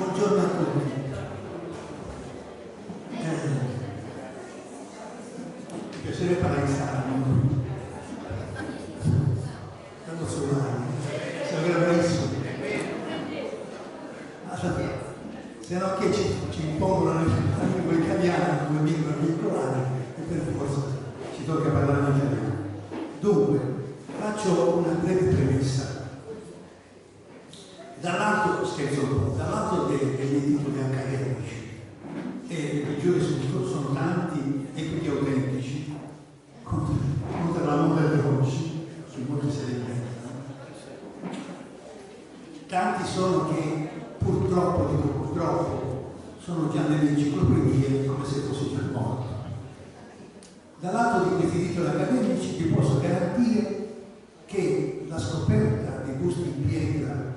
Buongiorno a tutti. Mi piacerebbe parlare in sala, tanto solare, sarebbe bravissimo. Se no che ci impongono la lingua italiana come lingua veicolare e per forza ci tocca parlare in italiano. Dunque, faccio una breve premessa. Dall'alto, scherzo un po', dall'alto degli titoli accademici e i giuri sono tanti e quindi autentici contro la moda di oggi, su molti se ne inventano. Tanti sono che purtroppo sono già nelle enciclopedie come se fosse già morto. Dall'alto di questi titoli accademici vi posso garantire che la scoperta dei busti in pietra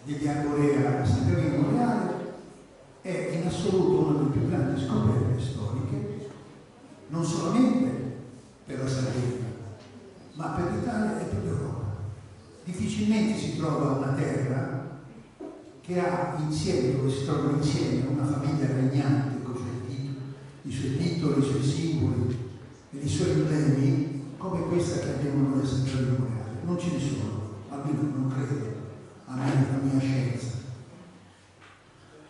degli Arborea a San Gavino Reale è in assoluto una delle più grandi scoperte storiche, non solamente per la Sardegna, ma per l'Italia e per l'Europa. Difficilmente si trova una terra che ha insieme, dove si trovano insieme una famiglia regnante con i suoi titoli, i suoi simboli e i suoi emblemi come questa che abbiamo noi a San Gavino Reale. Non ce ne sono, almeno non credo. La mia scienza.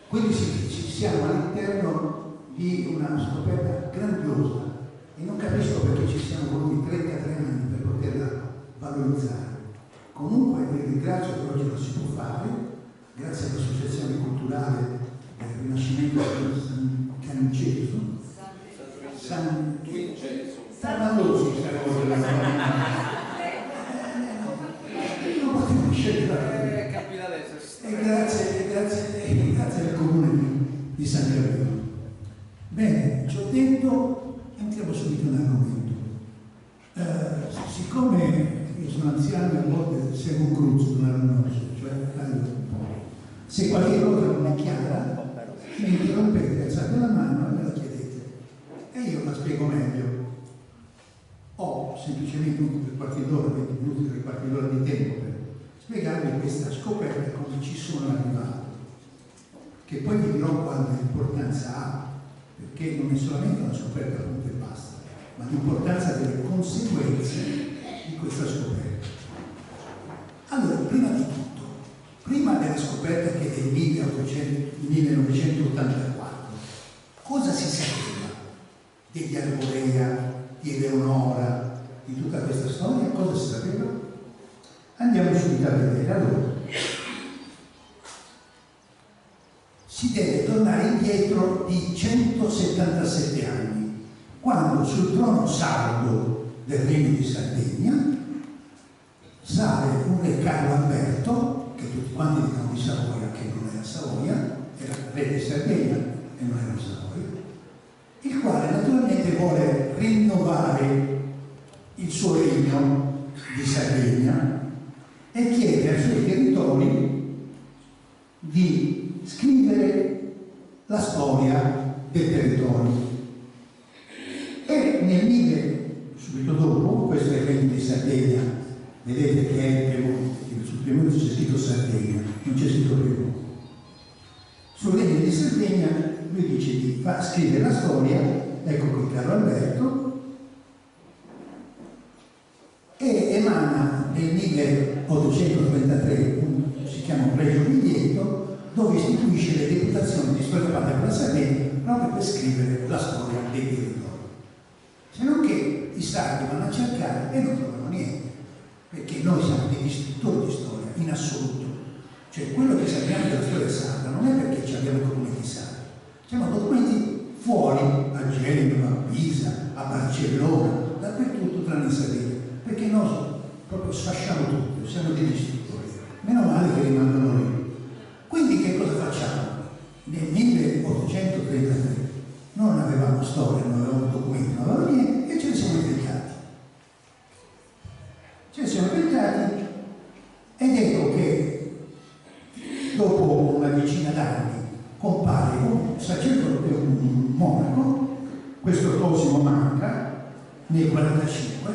Quindi siamo all'interno di una scoperta grandiosa e non capisco perché ci siano voluti 33 anni per poterla valorizzare. Comunque vi ringrazio che oggi lo si può fare, grazie all'Associazione Culturale del Rinascimento di San Canceso. San Vincenzo. Non potevo scegliere. E grazie al comune di San Gavino. Bene, ci ho detto, entriamo subito nell'argomento. Siccome io sono anziano e a volte seguo un cruzzo, non arnoso, cioè un po'. Se qualche cosa non è chiara, mi interrompete, alzate la mano e me la chiedete. E io la spiego meglio. Ho semplicemente un quarto d'ora, 20 minuti, 3 quarti d'ora di tempo per spiegarvi questa scoperta, come ci sono arrivato, che poi vi dirò quale importanza ha, perché non è solamente una scoperta punto e basta, ma l'importanza delle conseguenze di questa scoperta. Allora, prima di tutto, prima della scoperta che è del 1984, cosa si sapeva degli Arborea, di Eleonora, di tutta questa storia? Cosa si sapeva? Andiamo subito a vedere. Allora, si deve tornare indietro di 177 anni, quando sul trono sardo del Regno di Sardegna sale un re Carlo Alberto, che tutti quanti dicono di Savoia, che non era Savoia, era re di Sardegna e non era Savoia, il quale naturalmente vuole rinnovare il suo regno di Sardegna e chiede ai suoi territori di scrivere la storia del territorio. E nel 1000, subito dopo, questo è il Regno di Sardegna, vedete che è il Piemonte, sul Piemonte c'è scritto Sardegna, non c'è scritto Piemonte. Sul Regno di Sardegna lui dice di scrivere la storia, ecco qui Carlo Alberto, e emana nel 1833 si chiama un pregio biglietto dove istituisce le deputazioni di storia patria per la Sardegna proprio per scrivere la storia dei territori. Se non che i sardi vanno a cercare e non trovano niente, perché noi siamo degli scrittori di storia in assoluto. Cioè quello che sappiamo della storia sarda non è perché abbiamo documenti sardi, abbiamo documenti fuori, a Genova, a Pisa, a Barcellona, dappertutto tranne in Sardegna, perché noi proprio sfasciamo tutto, siamo degli scrittori. Meno male che rimangono lì. Quindi che cosa facciamo? Nel 1833 non avevamo storia, non avevamo documenti, non avevamo niente e ce ne siamo inventati. Ce ne siamo inventati ed ecco che dopo una decina d'anni compare un sacerdote, un monaco, questo Cosimo Manca, nel 1945,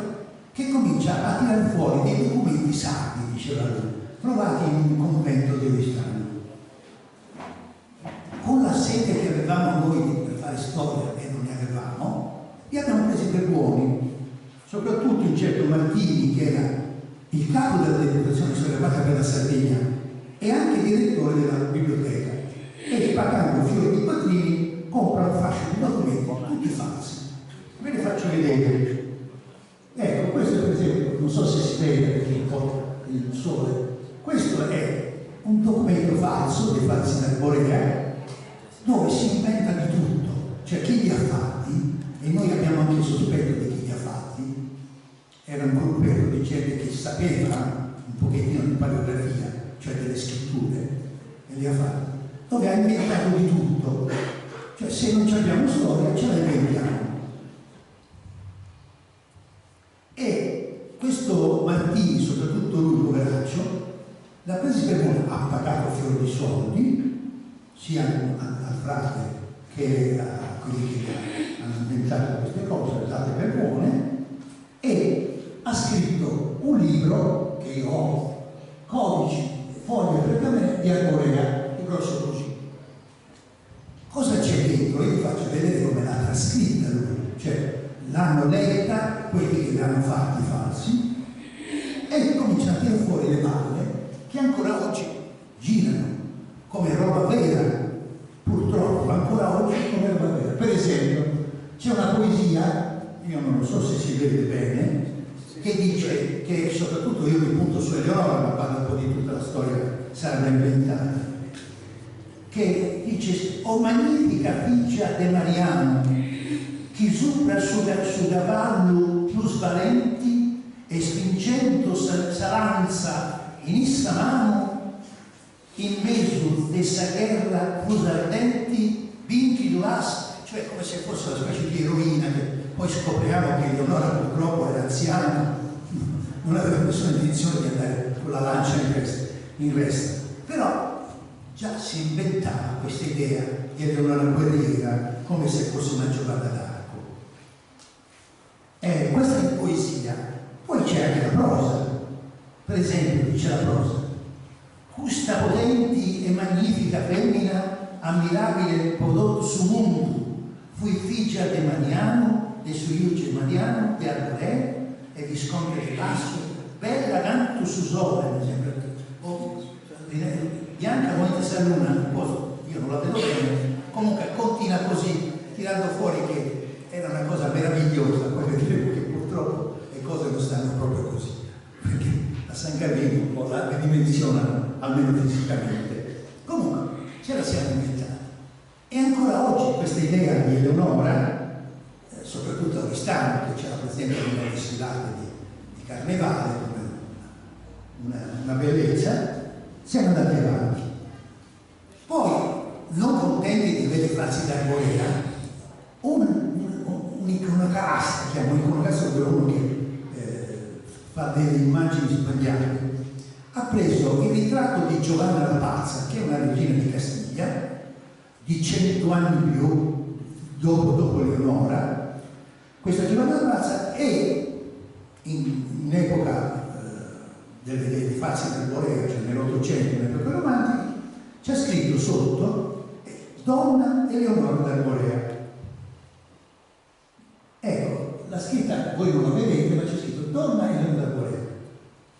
che comincia a tirare fuori dei documenti sardi, diceva lui, trovati in un convento di Oristano. Con la sete che avevamo noi per fare storia e non ne avevamo, li abbiamo presi per buoni, soprattutto un certo Martini, che era il capo della deputazione storia patria per la Sardegna e anche direttore della biblioteca, e pagando fiori di quattrini compra un fascio di documenti tutti falsi. Ve li faccio vedere. Ecco, questo per esempio, non so se si vede perché un po' il sole, questo è un documento falso dei falsi d'Arborea, dove si inventa di tutto, cioè chi li ha fatti, e noi abbiamo anche il sospetto di chi li ha fatti, era un gruppetto di gente che sapeva un pochettino di paleografia, cioè delle scritture, e li ha fatti, dove ha inventato di tutto, cioè se non abbiamo storia ce la inventiamo. E questo Martini, soprattutto lui poveraccio, l'ha preso per buono, ha pagato fiori di soldi, sia al frate che a quelli che hanno inventato queste cose, date per buone, e ha scritto un libro che io ho, codici, foglie pergamene di Arborea, di grosso così. Cosa c'è dentro? Io vi faccio vedere come l'ha trascritta lui, cioè l'hanno letta quelli che l'hanno fatti falsi e cominciano a tirare fuori le balle che ancora oggi girano come roba vera, purtroppo ancora oggi come roba vera. Per esempio c'è una poesia, io non lo so se si vede bene, che dice, che soprattutto io mi punto su Eleonora, ma parla un po' di tutta la storia sarda inventata, che dice: o magnifica figlia de Mariano, chi supra su cavallo plus valenti e spingendo saranza in issa mano, in mezzo dessa guerra plus ardenti vinci duas, cioè come se fosse una specie di eroina, che poi scopriamo che Eleonora purtroppo era anziana, non aveva nessuna intenzione di andare con la lancia in resta, però già si inventava questa idea di Eleonora guerriera come se fosse una giocata d'arco. Questa è poesia. Poi c'è anche la prosa, per esempio dice la prosa: Custa potenti e magnifica femmina, ammirabile prodotto su mondo, fui figlia de Mariano, de suo Germaniano, de Arborea e Visconte di Basso, bella canto su sole, per esempio, o bianca come questa luna, io non la vedo bene, comunque continua così, tirando fuori che era una cosa meravigliosa, poi vedremo che purtroppo le cose non stanno proprio così, perché la San Gavino un po' la ridimensiona, almeno fisicamente. Comunque, ce la siamo inventati. E ancora oggi questa idea di Eleonora, soprattutto a Oristano, che c'era presente nelle sfilate di Carnevale, come una bellezza, siamo andati avanti. Poi, non contenti di avere falsi d'Arborea, un'iconoclasta, chiamo un'iconoclasta, uno che fa delle immagini sbagliate, ha preso il ritratto di Giovanna la Pazza, che è una regina di 100 anni più dopo Leonora, questa Giovanna d'Arazza, e in epoca dei falsi d'Arborea, cioè nell'Ottocento, nell'epoca romantica, c'è scritto sotto Donna Eleonora d'Arborea. Ecco, la scritta voi non la vedete, ma c'è scritto Donna Eleonora d'Arborea.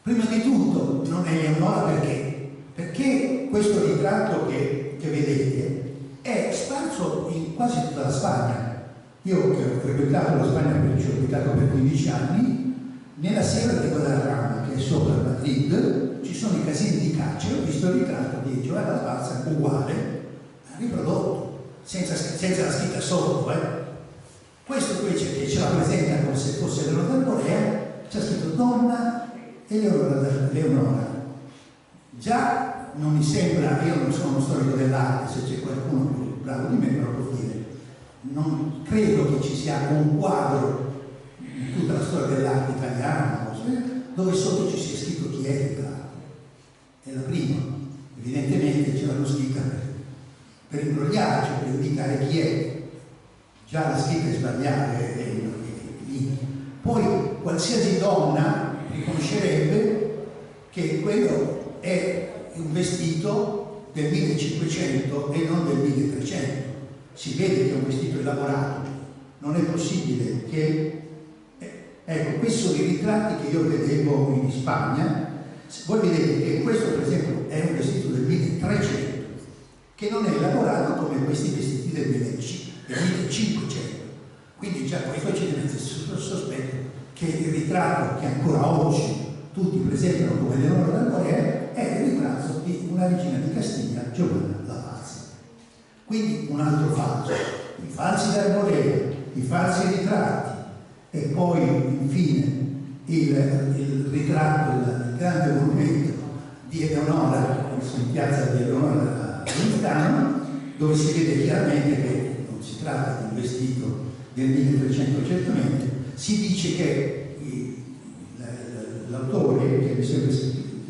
Prima di tutto non è Eleonora perché? Perché questo ritratto che vedete è sparso in quasi tutta la Spagna. Io che ho frequentato la Spagna, perché ci ho abitato per 15 anni, nella Sierra di Guadarrama, che è sopra Madrid, ci sono i casini di caccia, ho visto il ritratto di Giovanna d'Arazza uguale, riprodotto, senza la scritta sotto. Questo invece che ce la presenta come se fosse Eleonora d'Arborea, c'è scritto Donna Eleonora. Già non mi sembra, io non sono uno storico dell'arte, se c'è qualcuno più bravo di me me lo può dire, non credo che ci sia un quadro in tutta la storia dell'arte italiana dove sotto ci sia scritto chi è il ritratto. È la prima. Evidentemente ce l'hanno scritta per imbrogliarci, per indicare chi è. Già la scritta è sbagliata, è lì. Poi qualsiasi donna riconoscerebbe che quello è un vestito del 1500 e non del 1300. Si vede che è un vestito elaborato, non è possibile che... Ecco, questi sono i ritratti che io vedevo in Spagna. Voi vedete che questo per esempio è un vestito del 1300 che non è elaborato come questi vestiti del 1500. Quindi già questo ci deve essere il sospetto che il ritratto che ancora oggi tutti presentano come Eleonora d'Arborea è il ritratto di una regina di Castiglia, Giovanna d'Arazza. Quindi un altro falso, i falsi d'Arborea, i falsi ritratti e poi infine il ritratto, il grande monumento di Eleonora, in piazza di Eleonora a Milano, dove si vede chiaramente che non si tratta di un vestito del 1300 certamente. Si dice che l'autore, che mi sembra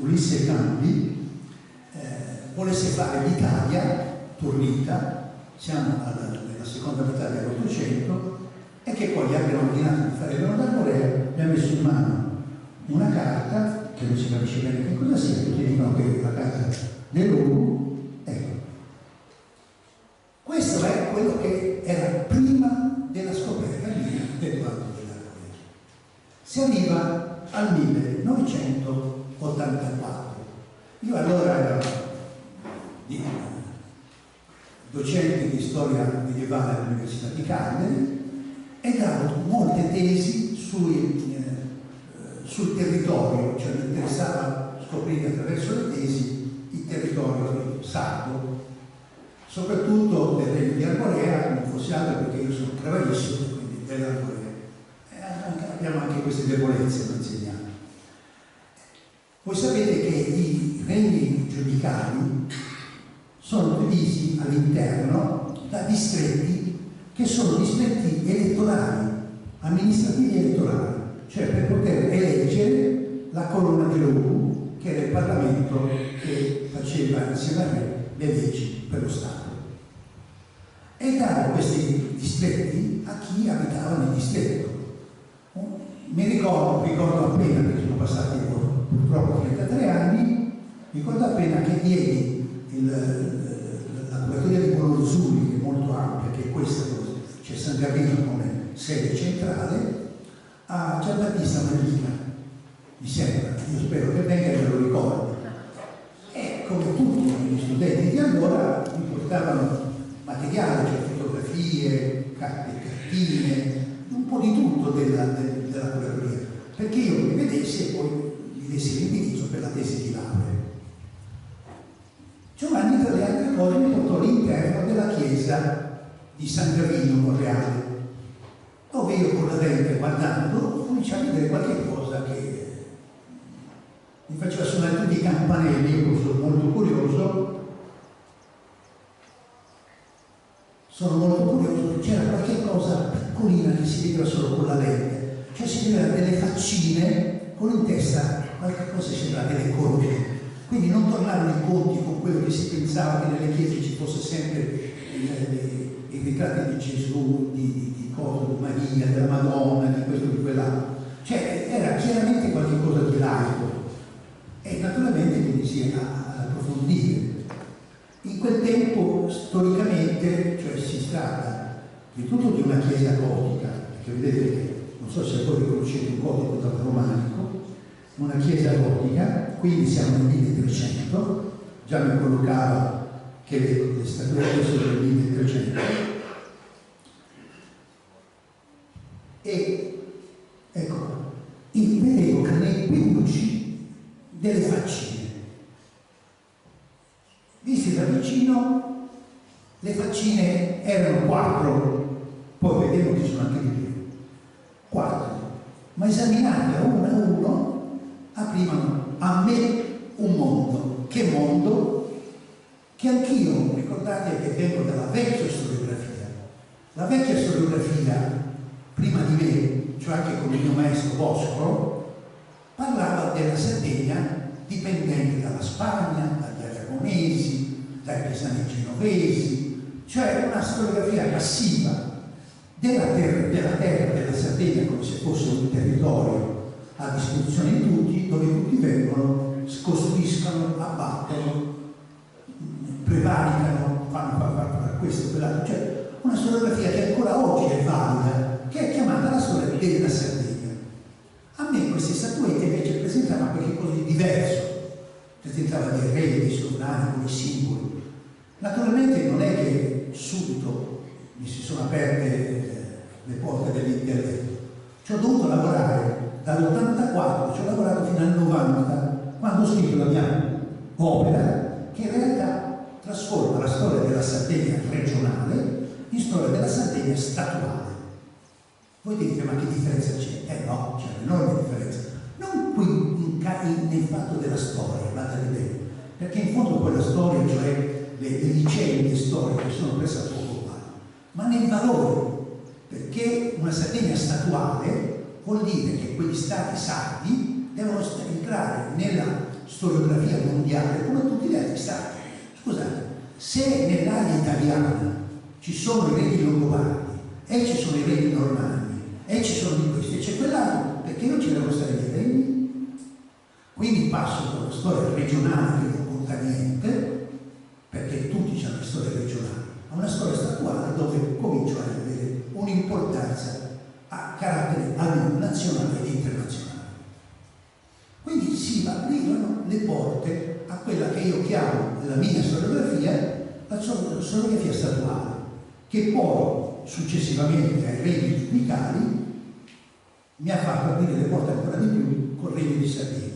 Ulisse Campi, volesse fare l'Italia tornita, siamo nella seconda metà dell'Ottocento, e che poi gli abbiano ordinato di fare Eleonora d'Arborea, gli ha messo in mano una carta, che non si capisce bene che cosa sia, tutti dicono che è la carta dell'uomo. Ecco. Questo è quello che era prima della scoperta dell'Edoardo dell'Arborea. Si arriva al 1984. Io allora ero docente di storia medievale all'Università di Cagliari e davo molte tesi sul territorio, cioè mi interessava scoprire attraverso le tesi il territorio sardo, soprattutto del regno di Arborea, non fosse altro perché io sono travaglissimo, quindi dell'Arborea. Abbiamo anche queste debolezze da insegnare. Voi sapete che i regni giudicali sono divisi all'interno da distretti che sono distretti elettorali, amministrativi elettorali, cioè per poter eleggere la colonna dell'ONU, che era il Parlamento che faceva insieme a me le leggi per lo Stato. E davo questi distretti a chi abitava nel distretto. Mi ricordo appena, perché sono passati purtroppo 33 anni, ricordo appena che diedi la curatoria di Buonozzuri, che è molto ampia, che è questa cosa, c'è San Gavino come sede centrale, a Giambattista Malina, mi sembra, io spero che venga e me lo ricordo. E come tutti gli studenti di allora mi portavano materiale, cioè fotografie, cartine, un po' di tutto della curatoria, perché io mi vedessi e poi gli dessi l'indirizzo per la tesi di laurea. Giovanni, tra le altre cose, mi portò all'interno della chiesa di San Gavino Monreale, dove io con la lente guardando cominciai a vedere qualche cosa che mi faceva suonare tutti i campanelli. Io sono molto curioso, c'era qualche cosa piccolina che si vedeva solo con la lente, cioè si vedeva delle faccine con in testa qualche cosa che sembrava delle croci. Quindi non tornarono i conti con quello che si pensava che nelle chiese ci fosse sempre i ritratti di Gesù, di Maria, della Madonna, di questo, di quell'altro. Cioè era chiaramente qualcosa di laico e naturalmente quindi si è ad approfondire. In quel tempo storicamente, cioè si tratta di tutto di una chiesa gotica, perché vedete che, non so se voi riconoscete un gotico dal romanico, una chiesa gotica, quindi siamo nel 1300, già mi collocava che le statuette sono del 1300, e ecco, vedevo nei peluci delle faccine. Viste da vicino, le faccine erano 4, poi vedremo che sono anche di più, 4, ma esaminate a uno aprivano a me un mondo. Che mondo? Che anch'io, ricordate che vengo dalla vecchia storiografia. La vecchia storiografia, prima di me, cioè anche con il mio maestro Bosco, parlava della Sardegna dipendente dalla Spagna, dagli aragonesi, dai pisani genovesi, cioè una storiografia passiva della terra della Sardegna come se fosse un territorio a disposizione di tutti, dove tutti vengono, costruiscono, abbattono, prevaricano, fanno questo, quell'altro, cioè una storiografia che ancora oggi è valida, che è chiamata la storia della Sardegna. A me queste statuette invece presentavano qualcosa di diverso, presentava dei re, dei sovrani, come simboli. Naturalmente non è che subito mi si sono aperte le porte dell'intelletto, ci ho dovuto lavorare dall'84, ci ho lavorato fino al 90, quando ho scritto la mia opera, che in realtà trasforma la storia della Sardegna regionale in storia della Sardegna statuale. Voi dite, ma che differenza c'è? No, c'è un'enorme differenza. Non qui nel fatto della storia, guardate bene, perché in fondo quella storia, cioè le vicende storiche, sono pressappoco uguali, ma nel valore, perché una Sardegna statuale vuol dire che quegli stati sardi devono entrare nella storiografia mondiale come tutti gli altri stati. Scusate, se nell'area italiana ci sono i regni longobardi e ci sono i regni normanni e ci sono di questi e c'è quell'altro, perché non ci devono stare i regni? Quindi passo da una storia regionale che non conta niente, perché tutti hanno le storie regionali, a una storia statuale dove comincio a avere un'importanza a carattere almeno nazionale e internazionale. Quindi si aprirono le porte a quella che io chiamo nella mia storiografia la storiografia statuale, che poi successivamente ai regni giudicali mi ha fatto aprire le porte ancora di più col Regno di Sardegna.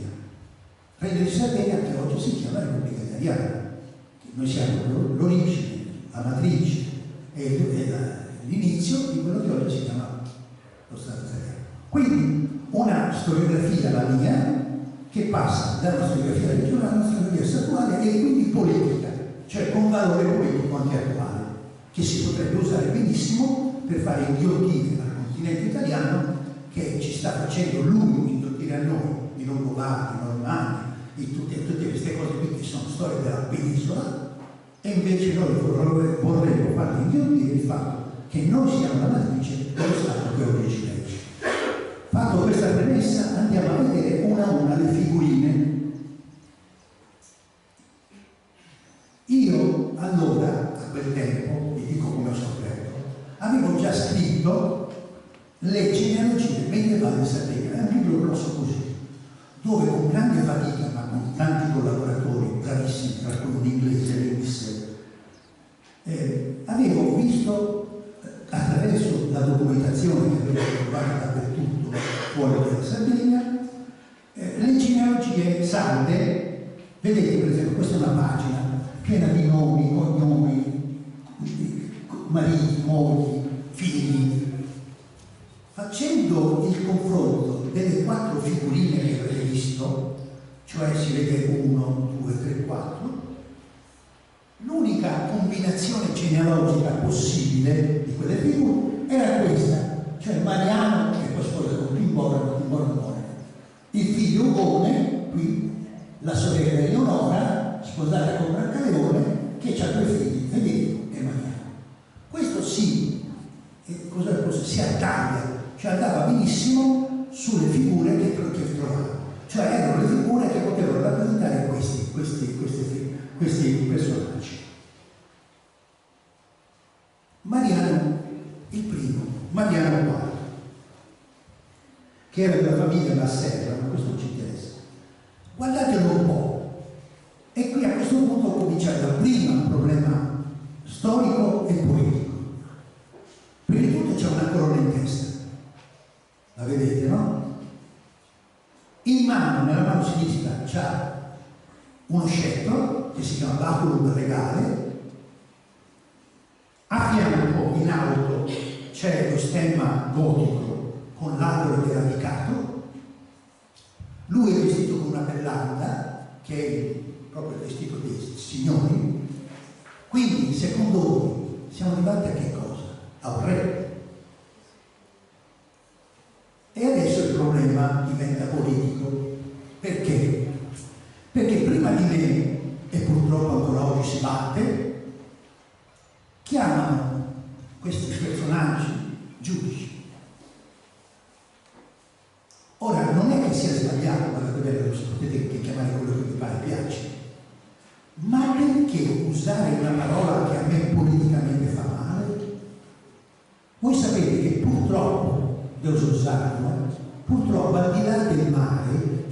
Regno di Sardegna che oggi si chiama Repubblica Italiana, che noi siamo l'origine, la matrice e l'inizio di quello che oggi si chiama lo Stato italiano. Quindi una storiografia, la mia, che passa da una storiografia regionale a una storiografia statuale e quindi politica, cioè con valore politico anche attuale, che si potrebbe usare benissimo per fare inghiottire al continente italiano che ci sta facendo lui inghiottire a noi, i longobardi, i normanni, tutte queste cose qui che sono storie della penisola, e invece noi vorremmo farli inghiottire il fatto che noi siamo la matrice dello Stato che oggi ci legge. Fatto questa premessa, andiamo a vedere una a una le figurine. Io allora, a quel tempo, vi dico come ho scoperto, avevo già scritto le genealogie medievali in Sardegna, è un libro grosso così, dove con grande fatica, ma con tanti collaboratori bravissimi, tra cui un inglese, Lewis, avevo visto attraverso la documentazione che avevo trovato dappertutto fuori dalla Sardegna, le genealogie sarde. Vedete per esempio, questa è una pagina piena di nomi, cognomi, mariti, mogli, figli. Facendo il confronto delle 4 figurine che avete visto, cioè si vede 1, 2, 3, 4, l'unica combinazione genealogica possibile di quelle figure era questa, cioè Mariano che poi sposa con Timboro muore, il figlio Ugone, qui la sorella Eleonora sposata con Brancaleone, che ha 2 figli, Federico e Mariano. cioè andava benissimo sulle figure che trovava, cioè erano le figure che potevano rappresentare questi personaggi. Mariano il primo, Mariano IV, che era della famiglia La Serra, ma questo non ci interessa. Guardatelo un po'. E qui a questo punto ho cominciato prima un problema storico e poetico. Prima di tutto c'è una corona in testa, la vedete, no? In mano, nella mano sinistra, c'ha uno scettro che si chiama baculum regale. A fianco, in alto, c'è lo stemma gotico con l'albero dell'amicato. Lui è vestito con una bellanda, che è proprio il vestito dei signori. Quindi, secondo voi, siamo arrivati a che cosa? A un re. E adesso il problema diventa politico. Perché? Perché prima di me, e purtroppo ancora oggi si batte, chiamano questi personaggi giudici. Ora, non è che sia sbagliato, guardate bene, lo potete chiamare quello che vi pare piace, ma perché usare una parola che a me politicamente fa male? Voi sapete che purtroppo, devo usarlo, purtroppo al di là del mare,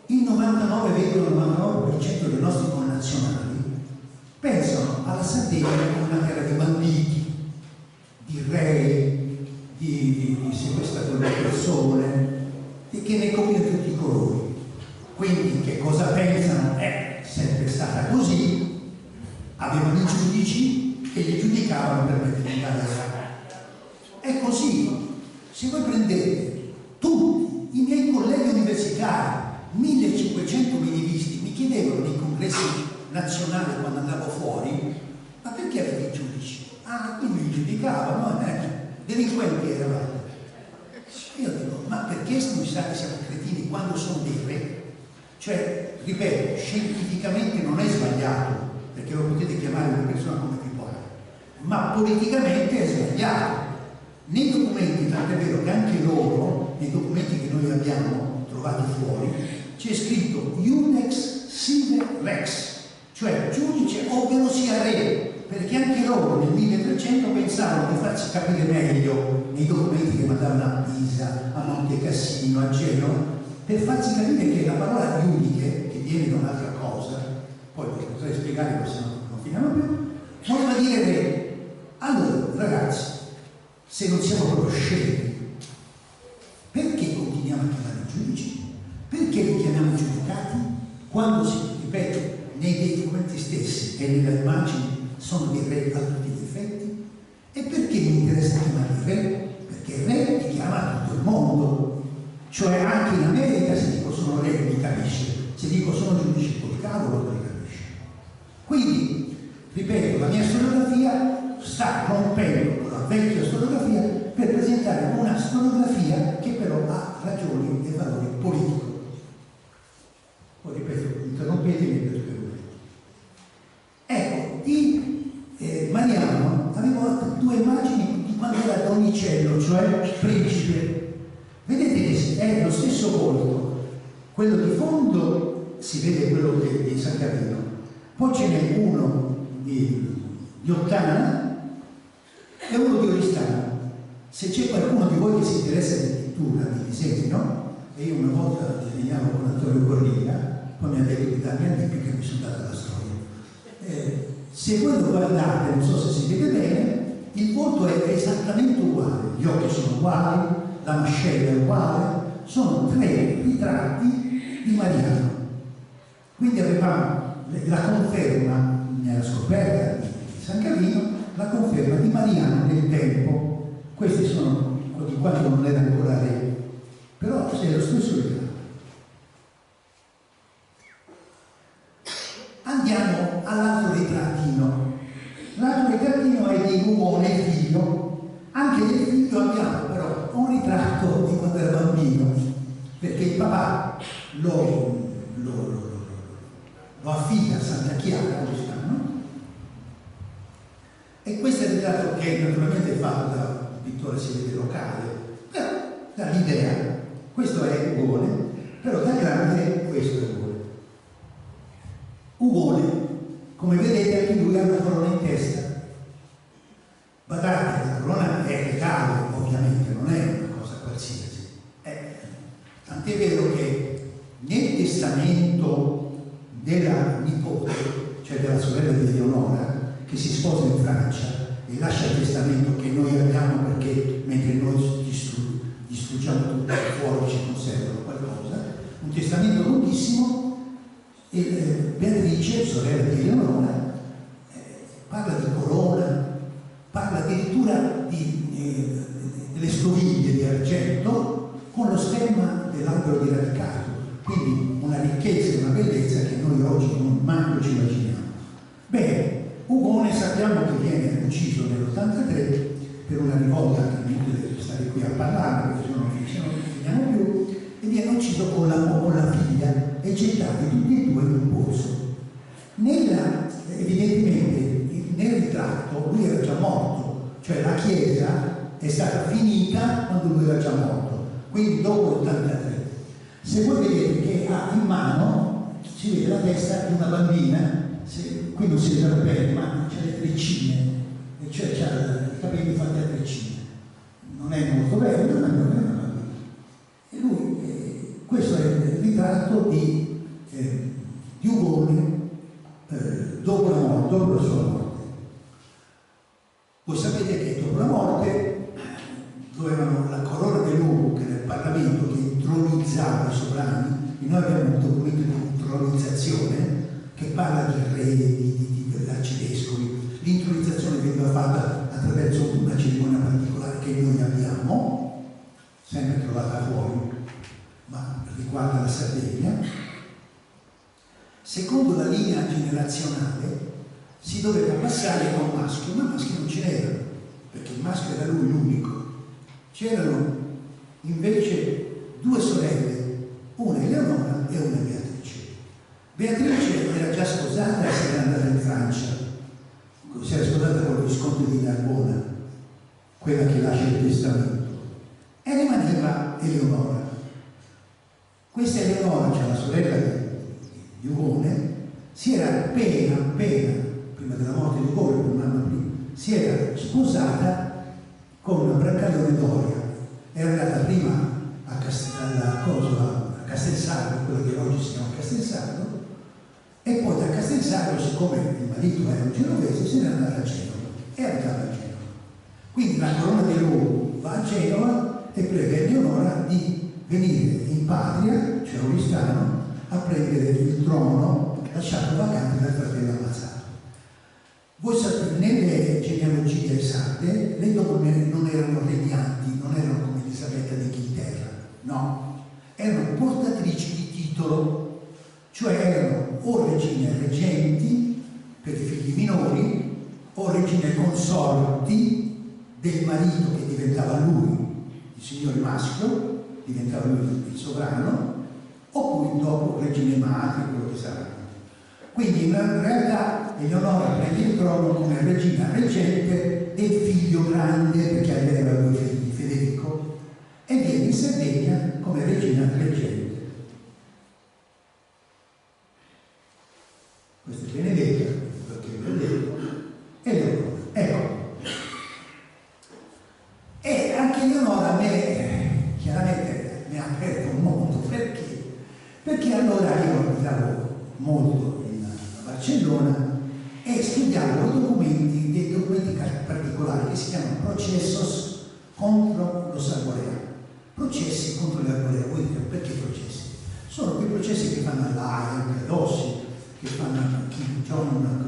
il 99,99% dei nostri connazionali pensano alla Sardegna come una terra di banditi, di rei, di sequestratori di persone, e che ne combina tutti i colori. Quindi che cosa pensano? È sempre stata così, avevano i giudici che li giudicavano per mettere in galera. È così. Se voi prendete tutti i miei colleghi universitari, 1500 minivisti, mi chiedevano nei congressi nazionali quando andavo fuori, ma perché avete i giudici? Ah, quindi li giudicavano, delinquenti eravate. Io dico, ma perché noi siamo cretini quando sono dei re? Cioè, ripeto, scientificamente non è sbagliato, perché lo potete chiamare una persona come vi pare, ma politicamente è sbagliato. Nei documenti, tant'è vero che anche loro, nei documenti che noi abbiamo trovati fuori, c'è scritto Iudex sive rex, cioè giudice ovvero sia re, perché anche loro nel 1300 pensavano di farci capire meglio nei documenti che mandavano a Pisa, a Monte Cassino, a Genova, per farci capire che la parola iudice, che viene da un'altra cosa, poi vi potrei spiegare, ma se no non finiamo più, voleva dire re. Allora, ragazzi, se non siamo proprio scemi, perché continuiamo a chiamare giudici? Perché li chiamiamo giudicati? Quando si, ripeto, nei documenti stessi e nelle immagini sono dei re a tutti gli effetti? E perché mi interessa chiamare re? Perché il re ti chiama tutto il mondo, cioè anche in America se dico sono re mi capisce, se dico sono giudice col cavolo non mi capisce. Quindi, ripeto, la mia storiografia sta rompendo con la vecchia storiografia per presentare una storiografia che però ha ragioni e valori politici. Poi ripeto, interrompetemi perché ecco, di Mariano avevo due immagini di quando era Donicello, cioè principe. Vedete che è lo stesso volto, quello di fondo si vede quello di San Carino, poi ce n'è uno di Ottana e uno di Oristano. Se c'è qualcuno di voi che si interessa di pittura, di disegno, e io una volta disegnavo con Antonio Corriga, poi mi ha detto di darmi anche più che mi sono data la storia. Se voi lo guardate, non so se si vede bene, il volto è esattamente uguale, gli occhi sono uguali, la mascella è uguale, sono tre ritratti di Mariano. Quindi avevamo la conferma, nella scoperta di San Carino, la conferma di Mariano nel tempo. Questi sono di quando non era ancora re, però è lo stesso ritratto. Andiamo all'altro ritrattino. L'altro ritrattino è di Hugo nel figlio. Anche nel figlio abbiamo però un ritratto di quando era bambino, perché il papà lo affida a Santa Chiara quest'anno. E questo è il ritratto che naturalmente è fatto da un pittore si vede locale, però dall'idea, questo è Ugone, però da grande questo è Ugone. Ugone, come vedete, anche lui ha una corona in testa. Badate, la corona è regale, ovviamente, non è una cosa qualsiasi. Tant'è vero che nel testamento della nipote, cioè della sorella di Eleonora, che si sposa in Francia e lascia il testamento che noi abbiamo perché mentre noi distruggiamo tutto fuori ci conservano qualcosa, un testamento lunghissimo, e Beatrice, sorella di Eleonora, parla di corona, parla addirittura delle stoviglie di argento con lo stemma dell'albero di radicato, quindi una ricchezza e una bellezza che noi oggi non manco ci immaginiamo. Bene, Ugone sappiamo che viene ucciso nell'83 per una rivolta che è inutile stare qui a parlare perché se no non finiamo più, e viene ucciso con la figlia e gettati tutti e due in un pozzo. Evidentemente nel ritratto lui era già morto, cioè la chiesa è stata finita quando lui era già morto, quindi dopo l'83. Se voi vedete che ha in mano, si vede la testa di una bambina, qui non si vede bene, ma c'ha le treccine, cioè c'ha i capelli fatti a treccine. Non è molto bello, ma non è una bambina. E lui, questo è il ritratto di Ugone dopo la morte, dopo la sua morte. Voi sapete che dopo la morte dovevano la corona dell'uomo, che era il Parlamento che intronizzava i sovrani, e noi abbiamo un documento di intronizzazione che parla del re, dell'arcivescovi. L'intronizzazione veniva fatta attraverso una cerimonia particolare che noi abbiamo, sempre trovata fuori, ma riguarda la Sardegna. Secondo la linea generazionale si doveva passare a un maschio, ma maschi non ce n'erano, perché il maschio era lui l'unico. C'erano invece due sorelle, una Eleonora e una Beatrice. Beatrice era già sposata e si era andata in Francia, si era sposata con il visconte di Narbona, quella che lascia il testamento, e rimaneva Eleonora. Questa Eleonora, cioè la sorella di Ugone, si era appena, prima della morte di Ugone, un anno prima, si era sposata con una Brancaleone Doria. Era andata prima a Castelsardo, quello che oggi si chiama Castelsardo, e poi da Castelsardo, siccome il marito era un genovese, se n'è andata a Genova e abitava a Genova. Quindi la corona dell'uomo va a Genova e prega Eleonora di venire in patria, cioè Oristano, a prendere il trono lasciato vacante dal fratello ammazzato. Voi sapete, nelle genealogie sarde le donne non erano regnanti, non erano come Elisabetta d'Inghilterra, no, erano portatrici di titolo, cioè erano o regine reggenti per i figli minori o regine consorti del marito che diventava lui il signore maschio, diventava lui il sovrano, oppure dopo regine madre, quello che sarà. Quindi in realtà Eleonora prende il trono come regina reggente del figlio grande, perché aveva due figli, Federico, e viene in Sardegna come regina reggente. Questa è Benedetta, perché vi ho detto, Eleonora. Ecco. E anche Eleonora a me, chiaramente, mi ha aperto un mondo, perché? Perché allora io abitavo molto a Barcellona e studiavo dei documenti particolari che si chiamano processos contro lo Arborea. Processi contro l'Arborea. Voi dite, perché processi? Sono quei processi che fanno all'Aia, a Dossi, che fanno a Kim Jong-un,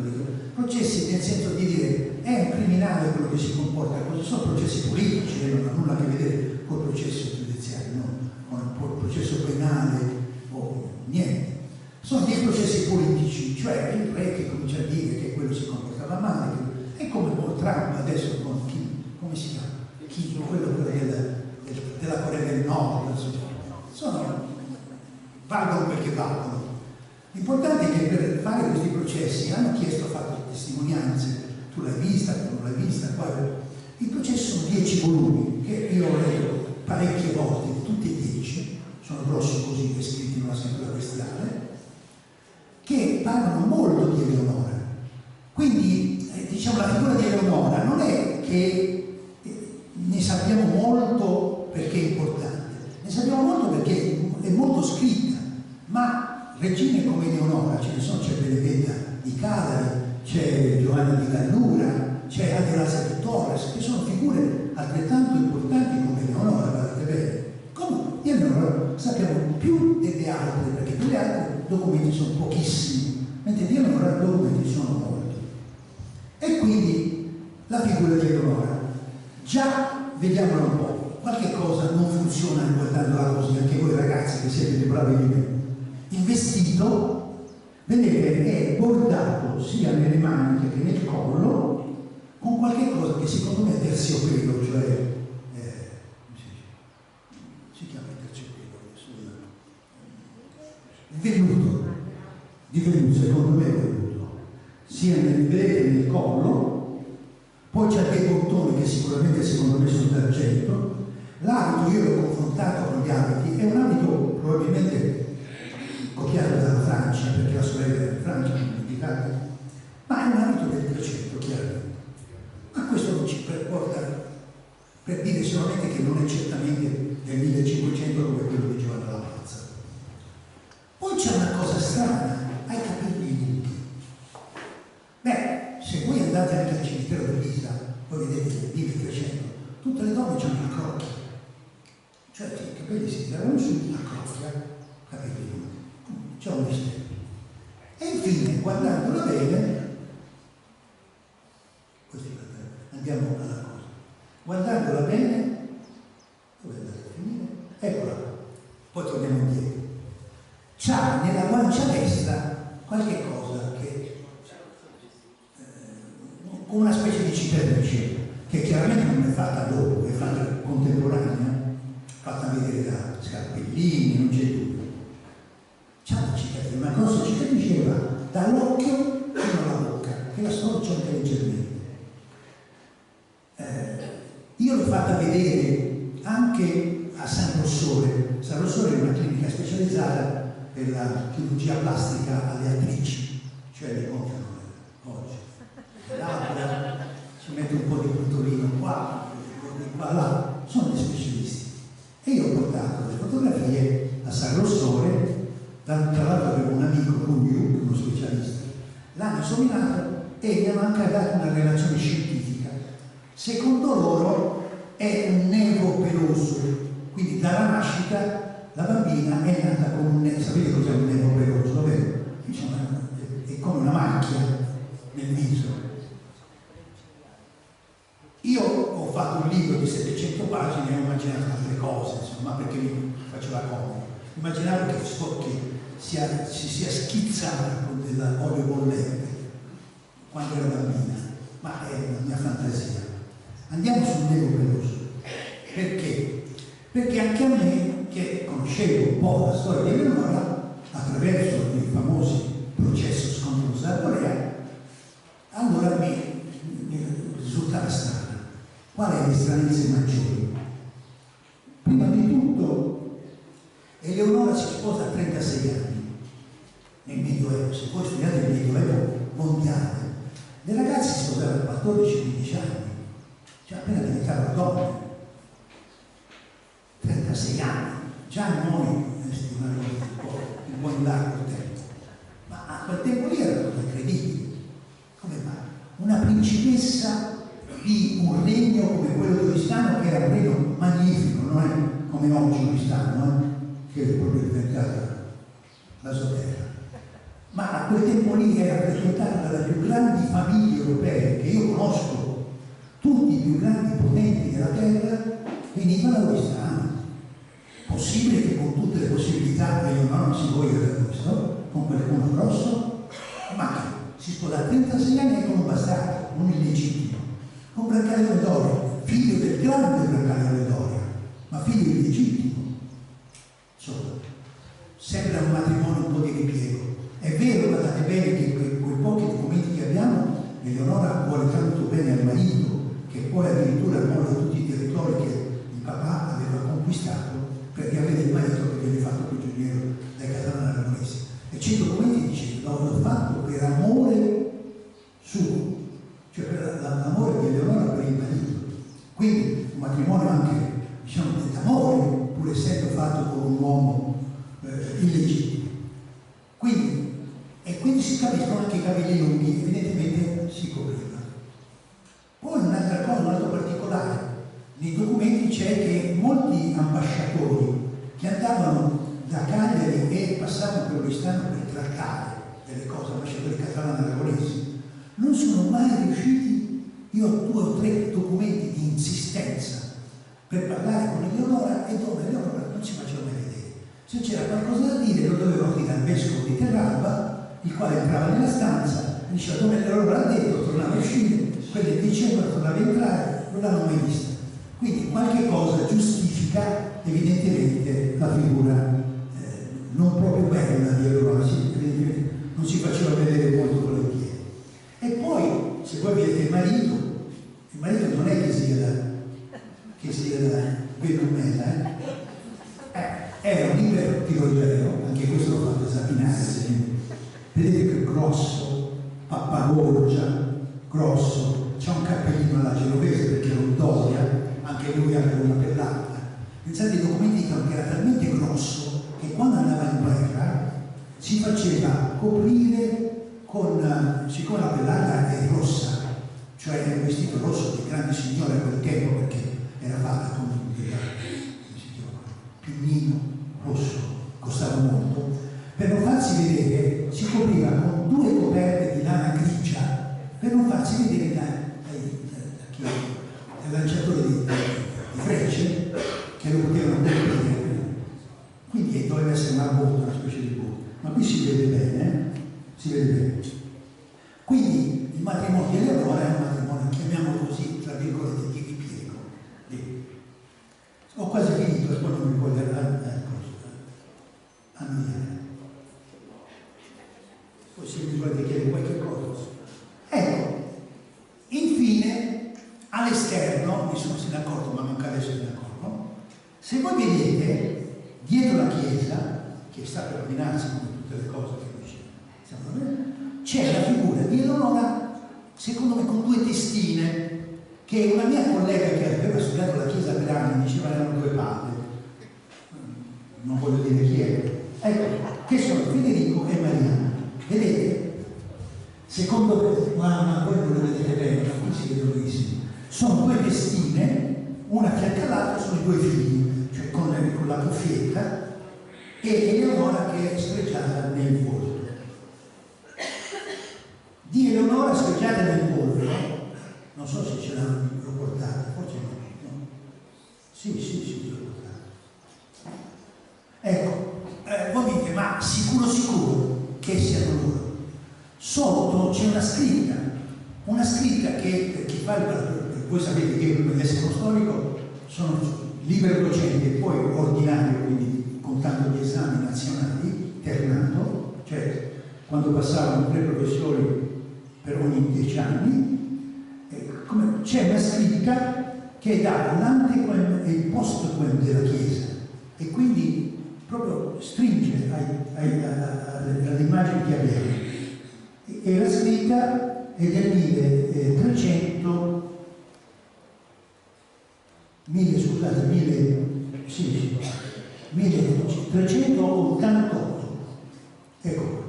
processi nel senso di dire è un criminale quello che si comporta così, sono processi politici, non hanno nulla a che vedere col processo giudiziario, no? Con il processo penale o niente. Sono dei processi politici, cioè il re che comincia a dire che quello si comportava male, è come con Trump adesso con Kim, come si chiama? Kim, quello della Corea del Nord, valgono perché valgono. L'importante è che per fare questi processi hanno fatto testimonianze, tu l'hai vista, tu non l'hai vista, il processo sono 10 volumi che io ho letto parecchie volte, tutti e 10, sono grossi così descritti in una scrittura bestiale, che parlano molto di Eleonora. Quindi, diciamo, la figura di Eleonora non è che ne sappiamo molto perché è importante, ne sappiamo molto perché è molto scritta, ma regine come Eleonora ce ne sono, c'è Benedetta di Cadari, c'è Giovanna di Gallura, c'è Adelasa di Torres, che sono figure altrettanto importanti come Eleonora, guardate bene. Comunque, di Eleonora sappiamo più delle altre, perché delle altre documenti sono pochissimi, mentre di Eleonora i documenti sono molti. E quindi la figura di Eleonora, già vediamola un po', qualche cosa non funziona guardandola così, anche voi ragazzi che siete più bravi di me. Il vestito, vedete, è bordato sia nelle maniche che nel collo con qualche cosa che secondo me è terziopelo, cioè si chiama terziopelo, il velluto, di velluto, secondo me è velluto, sia vedete nel collo, poi c'è dei bottoni che sicuramente secondo me sono d'argento. L'abito, io l'ho confrontato con gli abiti, è un abito probabilmente copiato dalla Francia, perché la sorella era in Francia, ma è un abito del 300, chiaramente. Ma questo non ci porta per dire solamente che non è certamente del 1500 come quello di Giovanna la Pazza. Poi c'è una cosa strana, ha i capelli lunghi. Beh, se voi andate anche al cimitero di Pisa, voi vedete che nel 1300 tutte le donne hanno la crocchia, cioè i capelli si tirano su, la crocchia, capelli lunghi. C'è un mistero. E infine, guardandola bene, così andiamo alla cosa. Guardandola bene, dove è andata a finire? Eccola, poi torniamo indietro. C'ha nella guancia destra qualche cosa che come una specie di cicatrice, che chiaramente non è fatta dopo, è fatta contemporanea, fatta vedere da scarpellini, non c'è dubbio. C'ha una cicatrice, una grossa cicatrice che va dall'occhio fino alla bocca, che la storce anche leggermente. Io l'ho fatta vedere anche a San Rossore. San Rossore è una clinica specializzata per la chirurgia plastica alle attrici, cioè le gonfiano oggi. Labbra, ci mette un po' di puntorino qua, là, sono dei specialisti. E io ho portato le fotografie a San Rossore. Tra l'altro avevo un amico, lui, uno specialista, l'hanno esaminato e gli hanno anche dato una relazione scientifica. Secondo loro è un nervo peloso, quindi dalla nascita la bambina è nata con un nervo, sapete cos'è un nervo peloso, vero? Insomma, è come una macchia nel viso. Io ho fatto un libro di 700 pagine e ho immaginato altre cose, insomma, perché mi faceva comodo. Immaginavo che si sia schizzata con dell'olio bollente quando era bambina, ma è una mia fantasia. Andiamo sul nervo peloso. Perché? Perché anche a me, che conoscevo un po' la storia di Eleonora, attraverso i famosi processi contro Sardorea, allora mi risultava strano. Qual è le stranezze maggiori? Prima di tutto, Eleonora si sposa a 36 anni nel Medioevo. Se voi studiate il Medioevo mondiale, le ragazze si sposavano a 14-15 anni, cioè appena diventavano donne. 36 anni, già noi un po' in largo tempo, ma a quel tempo lì era tutto incredibile. Come mai? Una principessa di un regno come quello turistano, che era un regno magnifico, non è come oggi turistano, che è proprio diventata la sua terra. Ma a quel tempo lì era frequentata dalle più grandi famiglie europee che io conosco. Tutti i più grandi potenti della terra venivano a Oristano. Possibile che con tutte le possibilità Eleonora non si voglia da questo, con qualcuno grosso, ma si sposa a 36 anni e con un bastardo, un illegittimo, con Brancaleone Doria, figlio del grande Brancaleone Doria, ma figlio illegittimo. Insomma, sembra un matrimonio un po' di ripiego. È vero, guardate bene che quei pochi documenti che abbiamo, Eleonora vuole tanto bene al marito, che poi addirittura molla tutti i territori che il papà aveva comprato conquistato perché aveva il marito che viene fatto prigioniero dai catalani aragonesi. E 100 documenti dice l'ho fatto per amore suo, cioè per l'amore di Eleonora per il marito. Quindi un matrimonio anche, diciamo, d'amore, pur essendo fatto con un uomo illegittimo. Quindi si capiscono anche i capelli lunghi, evidentemente si copriva. Poi un'altra cosa, un altro particolare, nei documenti c'è che molti ambasciatori che andavano da Cagliari e passavano per l'Oristano per trattare delle cose, ambasciatori catalani aragonesi, non sono mai riusciti. Io ho 2 o 3 documenti di insistenza per parlare con Eleonora e dove Eleonora non si faceva mai vedere. Se c'era qualcosa da dire lo dovevano dire al vescovo di Terralba, il quale entrava nella stanza, diceva dove Eleonora ha detto, tornava a uscire, quelli dicevano, tornava a entrare, non l'hanno mai vista. Quindi qualche cosa giustifica evidentemente la figura non proprio bella di Eleonora, evidentemente non si faceva vedere molto volentieri. E poi, se voi vedete il marito non è che sia da Benumella, è un libero tiroideo, anche questo lo fate esaminare. Vedete che grosso, pappagorgia, grosso, c'ha un cappellino alla genovese perché lo Doria, anche lui aveva una pellata. Pensate, i documenti dicono che era talmente grosso che quando andava in guerra si faceva coprire con, siccome la pellata è rossa, cioè è un vestito rosso di grande signore a quel tempo perché era fatta con un pinnino rosso, costava molto, per non farsi vedere si copriva con 2 coperte di lana grigia per non farsi vedere dai lanciatori di frecce che lo potevano colpire. Quindi doveva essere una botta, una specie di botta, ma qui si vede bene, si vede bene. Quindi il matrimonio di Eleonora è un matrimonio, chiamiamolo così, tra virgolette, di ripiego. Ho quasi finito, poi non mi voglio annoiare. Poi se mi volete chiedere qualche cosa. Ecco, infine, all'esterno, mi sono d'accordo, ma manca adesso se ne accorgo, se voi vedete, dietro la chiesa, che sta per rovinarsi come tutte le cose che diciamo, c'è la figura di Eleonora, secondo me con 2 testine, che una mia collega che aveva studiato la chiesa per anni diceva erano 2 pape, non voglio dire chi è, ecco, che sono Federico e Mariana. Vedete? Secondo ma voi non lo vedete bene, ma qui si vede benissimo. Sono 2 testine, una fianco all'altra, sono i 2 figli, cioè con la cuffietta, e Eleonora che è sfregiata nel volto. Di Eleonora sfregiata nel volto, non so se ce l'hanno portata, forse no. Sì, ce l'ho portata. Ecco, voi dite, ma sicuro che siano loro. Sotto c'è una scritta che per chi fa voi sapete che io nell'essero storico sono libero docente e poi ordinario, quindi contando gli esami nazionali, ternato, cioè quando passavano 3 professori per ogni 10 anni, c'è una scritta che dà l'antequem e il postquem della Chiesa e quindi proprio stringe all'immagine che abbiamo. E la scritta è del 1388. Ecco qua.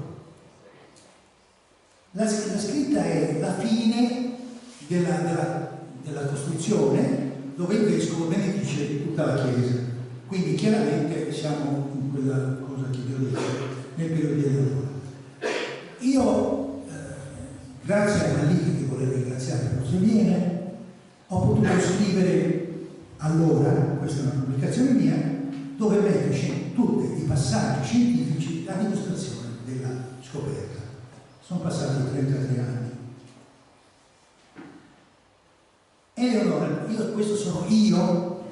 La scritta è la fine della costruzione, dove il vescovo benedice tutta la Chiesa. Quindi chiaramente siamo in quella cosa che vi ho detto nel periodo di Eleonora. Io, grazie a Malika, che volevo ringraziare per se viene, ho potuto scrivere allora, questa è una pubblicazione mia, dove metto tutti i passaggi scientifici a dimostrazione della scoperta. Sono passati 33 anni. Eleonora, questo sono io,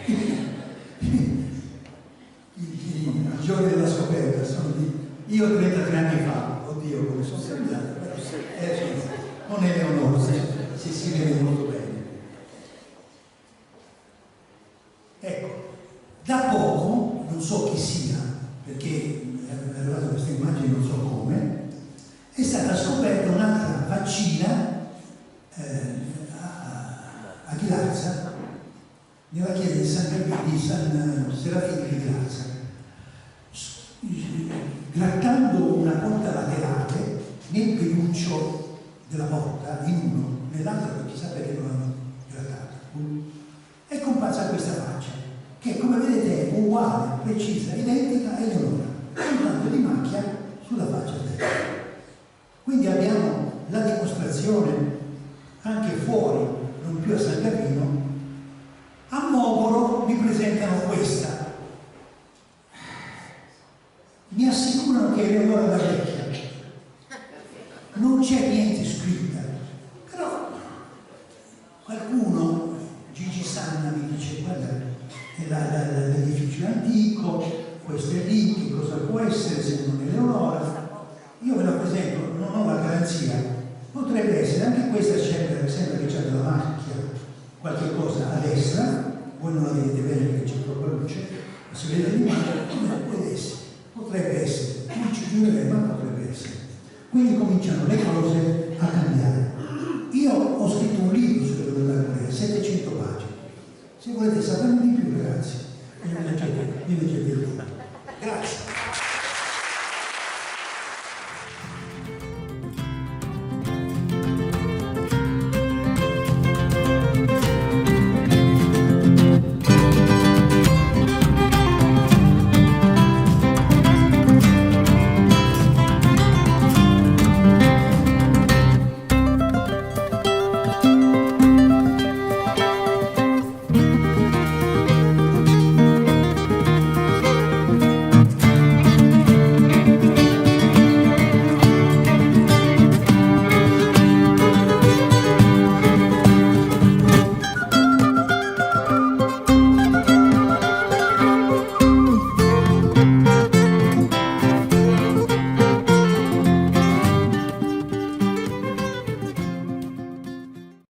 il giorno della scoperta, io 33 anni fa, oddio come sono cambiato, non è Eleonora, si vede molto bene. Ecco, so chi sia, perché è arrivata questa immagine non so come, è stata scoperta un'altra faccina a Ghilarza, nella chiesa di San Serafino di Ghilarza. Grattando una porta laterale nel peluccio della porta, in uno, nell'altro chissà perché non l'hanno grattata, è comparsa questa faccia, che come vedete è uguale, precisa, identica a Eleonora, soltanto di macchia sulla faccia destra. Quindi abbiamo la dimostrazione anche fuori, non più a San Gavino. A Mogoro mi presentano questa. Mi assicurano che è Eleonora la vecchia. Non c'è niente scritta. Però qualcuno, Gigi Sanna mi dice, guarda, è l'edificio antico, questo è lì, che cosa può essere se non Eleonora? Io ve la presento, non ho la garanzia. Potrebbe essere, anche questa sembra che c'è della macchia, qualche cosa a destra, voi non la vedete bene perché c'è troppa luce, ma se vedete l'immagine, potrebbe essere, non ci giurerei, ma potrebbe essere. Quindi cominciano le cose a cambiare. Io ho scritto un libro sulla Corea, 700 pagine. Se volete saperne di più, ragazzi, vi leggete il libro. Grazie.